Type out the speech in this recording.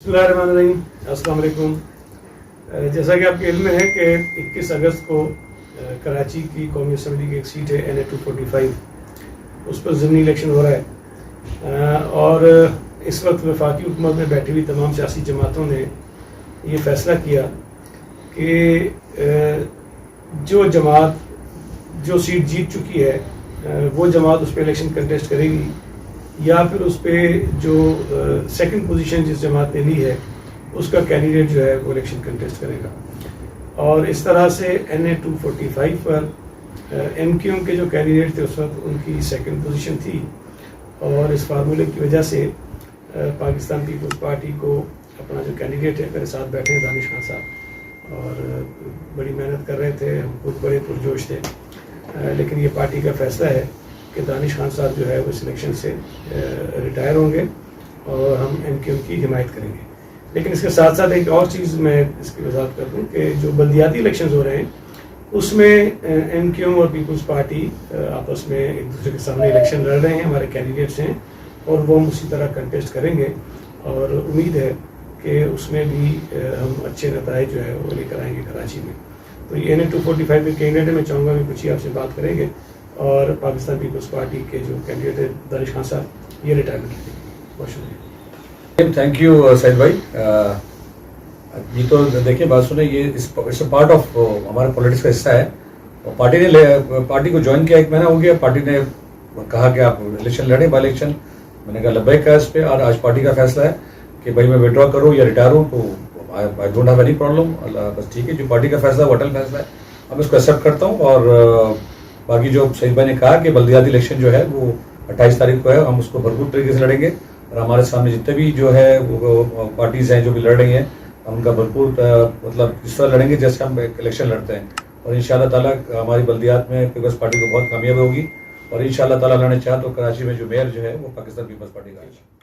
बिस्मिल्लाहिर्रहमानिर्रहीम, अस्सलाम वालेकुम। जैसा कि आपके इल्म में है कि 21 अगस्त को कराची की कौमी असम्बली की एक सीट है NA 245, उस पर ज़िमनी इलेक्शन हो रहा है और इस वक्त वफाकी हुकूमत में बैठी हुई तमाम सियासी जमातों ने ये फ़ैसला किया कि जो जमात जो सीट जीत चुकी है वो जमात उस पर इलेक्शन कंटेस्ट करेगी, या फिर उस पर जो सेकंड पोजीशन जिस जमात ने ली है उसका कैंडिडेट जो है वो इलेक्शन कंटेस्ट करेगा। और इस तरह से NA 245 पर MQM के जो कैंडिडेट थे उस वक्त उनकी सेकंड पोजीशन थी, और इस फार्मूले की वजह से पाकिस्तान पीपल्स पार्टी को अपना जो कैंडिडेट है, मेरे साथ बैठे हैं दानिश खान साहब, और बड़ी मेहनत कर रहे थे, हम खुद बड़े पुरजोश थे, लेकिन ये पार्टी का फैसला है कि दानिश खान साहब जो है वो सिलेक्शन से रिटायर होंगे और हम MQM की हिमायत करेंगे। लेकिन इसके साथ साथ एक और चीज़ मैं इसकी वजाहत कर दूँ कि जो बल्दियाती इलेक्शंस हो रहे हैं उसमें MQM और पीपल्स पार्टी आपस में एक दूसरे के सामने इलेक्शन लड़ रहे हैं, हमारे कैंडिडेट्स हैं और वो हम उसी तरह कंटेस्ट करेंगे, और उम्मीद है कि उसमें भी हम अच्छे नताइज जो है वो लेकर आएंगे कराची में। तो ये NA 245 के कैंडिडेट है, मैं चाहूँगा कि कुछ ही आपसे बात करेंगे, और पाकिस्तान पीपल्स पार्टी के जो कैंडिडेट है दानिश खान साहब ये रिटायरमेंट लेंगे। बहुत शुक्रिया। थैंक यू सैद भाई। ये तो देखिए, बात सुने, ये इट्स अ पार्ट ऑफ हमारे पॉलिटिक्स का हिस्सा है। और पार्टी को ज्वाइन किया 1 महीना हो गया, पार्टी ने कहा कि आप इलेक्शन लड़ें, बाई इलेक्शन। मैंने कहा लब्बैक का इस पे, और आज पार्टी का फैसला है कि भाई मैं विड्रॉ करूँ या रिटायर हूँ, तो I don't have any problem. बस ठीक है, जो पार्टी का फैसला है वो अटल फैसला है, अब इसको एक्सेप्ट करता हूँ। और बाकी जो सईद भाई ने कहा कि बल्दियाती इलेक्शन जो है वो 28 तारीख को है, हम उसको भरपूर तरीके से लड़ेंगे, और हमारे सामने जितने भी जो है वो पार्टीज हैं जो भी लड़ रही हैं, हम उनका भरपूर मतलब इस तरह लड़ेंगे जैसे हम इलेक्शन लड़ते हैं। और इंशाअल्लाह ताला हमारी बल्दियात में पीपल्स पार्टी को बहुत कामयाबी होगी, और इंशाअल्लाह ताला अल्लाह ने चाहा तो कराची में जो मेयर जो है वो पाकिस्तान पीपल्स पार्टी का है।